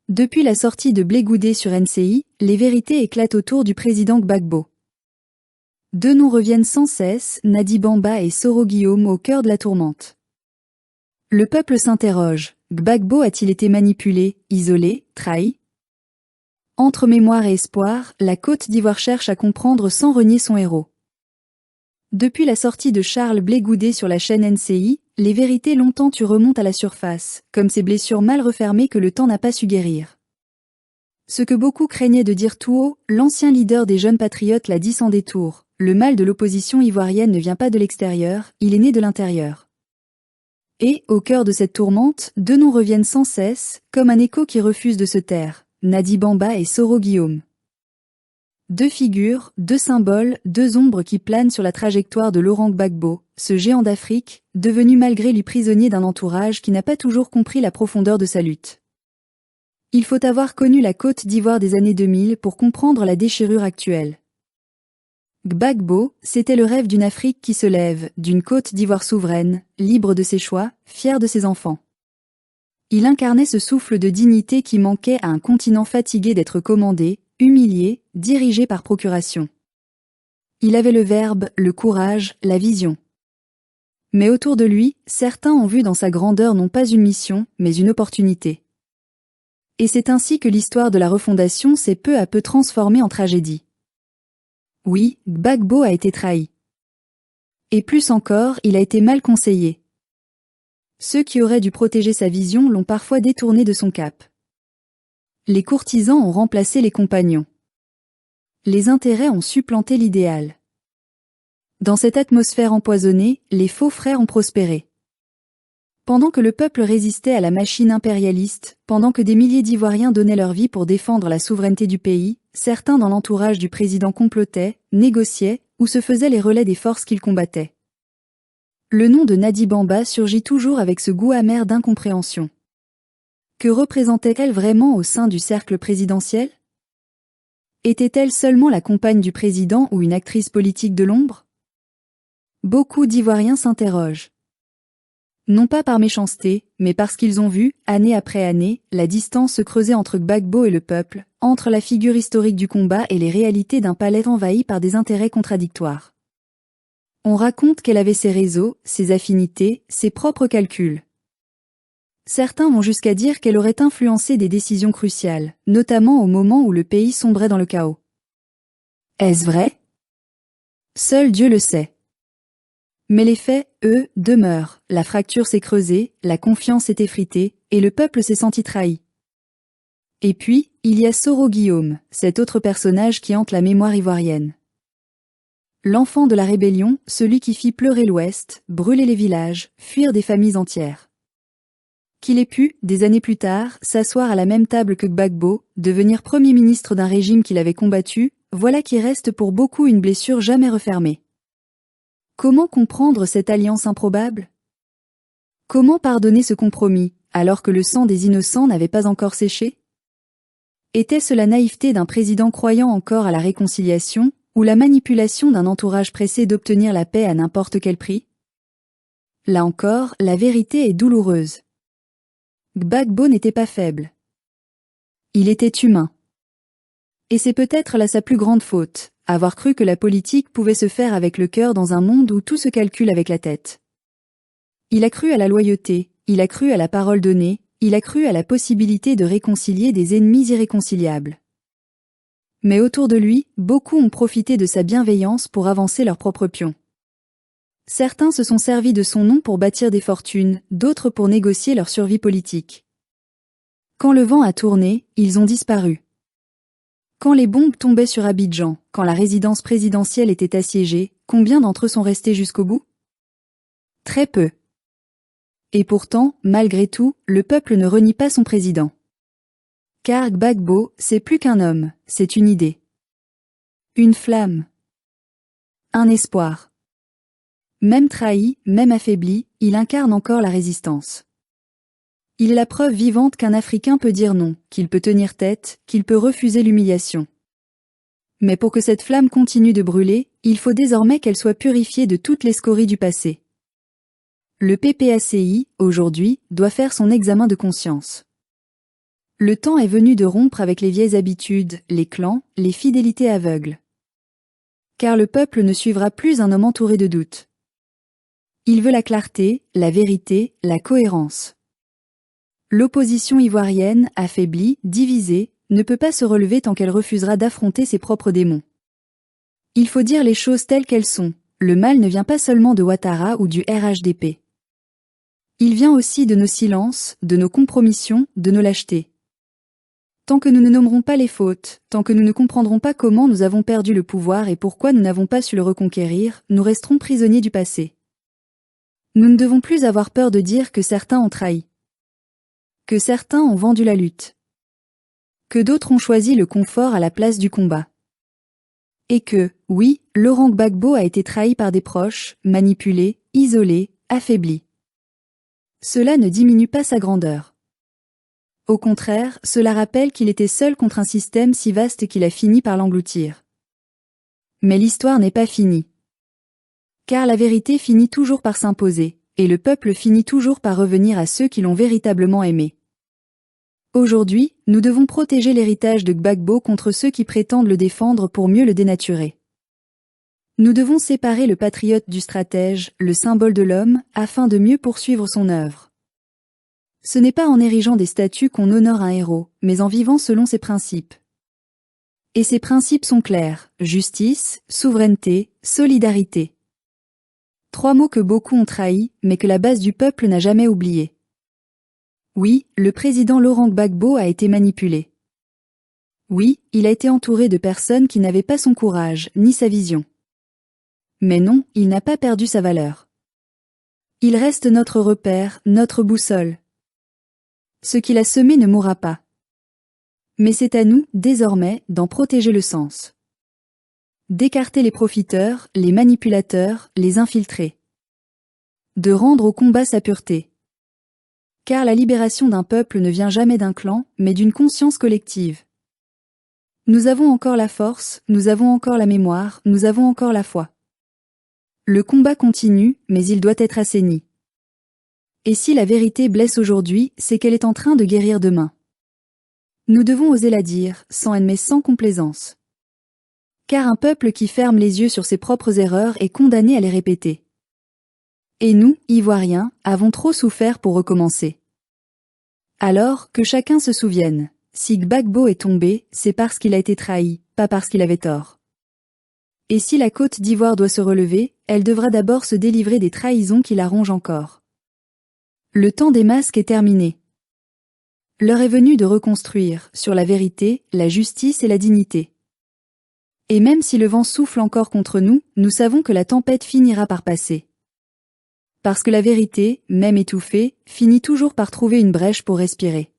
Depuis la sortie de Blé Goudé sur NCI, les vérités éclatent autour du président Gbagbo. Deux noms reviennent sans cesse, Nadi Bamba et Soro Guillaume au cœur de la tourmente. Le peuple s'interroge, Gbagbo a-t-il été manipulé, isolé, trahi? Entre mémoire et espoir, la Côte d'Ivoire cherche à comprendre sans renier son héros. Depuis la sortie de Charles Blé Goudé sur la chaîne NCI, les vérités longtemps remontent à la surface, comme ces blessures mal refermées que le temps n'a pas su guérir. Ce que beaucoup craignaient de dire tout haut, l'ancien leader des jeunes patriotes l'a dit sans détour, le mal de l'opposition ivoirienne ne vient pas de l'extérieur, il est né de l'intérieur. Et, au cœur de cette tourmente, deux noms reviennent sans cesse, comme un écho qui refuse de se taire, Nadi Bamba et Soro Guillaume. Deux figures, deux symboles, deux ombres qui planent sur la trajectoire de Laurent Gbagbo, ce géant d'Afrique, devenu malgré lui prisonnier d'un entourage qui n'a pas toujours compris la profondeur de sa lutte. Il faut avoir connu la Côte d'Ivoire des années 2000 pour comprendre la déchirure actuelle. Gbagbo, c'était le rêve d'une Afrique qui se lève, d'une Côte d'Ivoire souveraine, libre de ses choix, fière de ses enfants. Il incarnait ce souffle de dignité qui manquait à un continent fatigué d'être commandé, humilié, dirigé par procuration. Il avait le verbe, le courage, la vision. Mais autour de lui, certains ont vu dans sa grandeur non pas une mission, mais une opportunité. Et c'est ainsi que l'histoire de la refondation s'est peu à peu transformée en tragédie. Oui, Gbagbo a été trahi. Et plus encore, il a été mal conseillé. Ceux qui auraient dû protéger sa vision l'ont parfois détourné de son cap. Les courtisans ont remplacé les compagnons. Les intérêts ont supplanté l'idéal. Dans cette atmosphère empoisonnée, les faux frères ont prospéré. Pendant que le peuple résistait à la machine impérialiste, pendant que des milliers d'Ivoiriens donnaient leur vie pour défendre la souveraineté du pays, certains dans l'entourage du président complotaient, négociaient, ou se faisaient les relais des forces qu'ils combattaient. Le nom de Nadi Bamba surgit toujours avec ce goût amer d'incompréhension. Que représentait-elle vraiment au sein du cercle présidentiel? Était-elle seulement la compagne du président ou une actrice politique de l'ombre? Beaucoup d'Ivoiriens s'interrogent. Non pas par méchanceté, mais parce qu'ils ont vu, année après année, la distance se creuser entre Gbagbo et le peuple, entre la figure historique du combat et les réalités d'un palais envahi par des intérêts contradictoires. On raconte qu'elle avait ses réseaux, ses affinités, ses propres calculs. Certains vont jusqu'à dire qu'elle aurait influencé des décisions cruciales, notamment au moment où le pays sombrait dans le chaos. Est-ce vrai? Seul Dieu le sait. Mais les faits, eux, demeurent, la fracture s'est creusée, la confiance s'est effritée, et le peuple s'est senti trahi. Et puis, il y a Soro Guillaume, cet autre personnage qui hante la mémoire ivoirienne. L'enfant de la rébellion, celui qui fit pleurer l'Ouest, brûler les villages, fuir des familles entières. Qu'il ait pu, des années plus tard, s'asseoir à la même table que Gbagbo, devenir Premier ministre d'un régime qu'il avait combattu, voilà qui reste pour beaucoup une blessure jamais refermée. Comment comprendre cette alliance improbable? Comment pardonner ce compromis, alors que le sang des innocents n'avait pas encore séché? Était-ce la naïveté d'un président croyant encore à la réconciliation, ou la manipulation d'un entourage pressé d'obtenir la paix à n'importe quel prix? Là encore, la vérité est douloureuse. Gbagbo n'était pas faible. Il était humain. Et c'est peut-être là sa plus grande faute, avoir cru que la politique pouvait se faire avec le cœur dans un monde où tout se calcule avec la tête. Il a cru à la loyauté, il a cru à la parole donnée, il a cru à la possibilité de réconcilier des ennemis irréconciliables. Mais autour de lui, beaucoup ont profité de sa bienveillance pour avancer leurs propres pions. Certains se sont servis de son nom pour bâtir des fortunes, d'autres pour négocier leur survie politique. Quand le vent a tourné, ils ont disparu. Quand les bombes tombaient sur Abidjan, quand la résidence présidentielle était assiégée, combien d'entre eux sont restés jusqu'au bout? Très peu. Et pourtant, malgré tout, le peuple ne renie pas son président. Car Gbagbo, c'est plus qu'un homme, c'est une idée. Une flamme. Un espoir. Même trahi, même affaibli, il incarne encore la résistance. Il est la preuve vivante qu'un Africain peut dire non, qu'il peut tenir tête, qu'il peut refuser l'humiliation. Mais pour que cette flamme continue de brûler, il faut désormais qu'elle soit purifiée de toutes les scories du passé. Le PPACI, aujourd'hui, doit faire son examen de conscience. Le temps est venu de rompre avec les vieilles habitudes, les clans, les fidélités aveugles. Car le peuple ne suivra plus un homme entouré de doutes. Il veut la clarté, la vérité, la cohérence. L'opposition ivoirienne, affaiblie, divisée, ne peut pas se relever tant qu'elle refusera d'affronter ses propres démons. Il faut dire les choses telles qu'elles sont. Le mal ne vient pas seulement de Ouattara ou du RHDP. Il vient aussi de nos silences, de nos compromissions, de nos lâchetés. Tant que nous ne nommerons pas les fautes, tant que nous ne comprendrons pas comment nous avons perdu le pouvoir et pourquoi nous n'avons pas su le reconquérir, nous resterons prisonniers du passé. Nous ne devons plus avoir peur de dire que certains ont trahi. Que certains ont vendu la lutte. Que d'autres ont choisi le confort à la place du combat. Et que, oui, Laurent Gbagbo a été trahi par des proches, manipulé, isolé, affaibli. Cela ne diminue pas sa grandeur. Au contraire, cela rappelle qu'il était seul contre un système si vaste qu'il a fini par l'engloutir. Mais l'histoire n'est pas finie. Car la vérité finit toujours par s'imposer, et le peuple finit toujours par revenir à ceux qui l'ont véritablement aimé. Aujourd'hui, nous devons protéger l'héritage de Gbagbo contre ceux qui prétendent le défendre pour mieux le dénaturer. Nous devons séparer le patriote du stratège, le symbole de l'homme, afin de mieux poursuivre son œuvre. Ce n'est pas en érigeant des statues qu'on honore un héros, mais en vivant selon ses principes. Et ces principes sont clairs: justice, souveraineté, solidarité. 3 mots que beaucoup ont trahis, mais que la base du peuple n'a jamais oubliés. Oui, le président Laurent Gbagbo a été manipulé. Oui, il a été entouré de personnes qui n'avaient pas son courage, ni sa vision. Mais non, il n'a pas perdu sa valeur. Il reste notre repère, notre boussole. Ce qu'il a semé ne mourra pas. Mais c'est à nous, désormais, d'en protéger le sens. D'écarter les profiteurs, les manipulateurs, les infiltrés. De rendre au combat sa pureté. Car la libération d'un peuple ne vient jamais d'un clan, mais d'une conscience collective. Nous avons encore la force, nous avons encore la mémoire, nous avons encore la foi. Le combat continue, mais il doit être assaini. Et si la vérité blesse aujourd'hui, c'est qu'elle est en train de guérir demain. Nous devons oser la dire, sans haine mais sans complaisance. Car un peuple qui ferme les yeux sur ses propres erreurs est condamné à les répéter. Et nous, Ivoiriens, avons trop souffert pour recommencer. Alors, que chacun se souvienne, si Gbagbo est tombé, c'est parce qu'il a été trahi, pas parce qu'il avait tort. Et si la Côte d'Ivoire doit se relever, elle devra d'abord se délivrer des trahisons qui la rongent encore. Le temps des masques est terminé. L'heure est venue de reconstruire, sur la vérité, la justice et la dignité. Et même si le vent souffle encore contre nous, nous savons que la tempête finira par passer. Parce que la vérité, même étouffée, finit toujours par trouver une brèche pour respirer.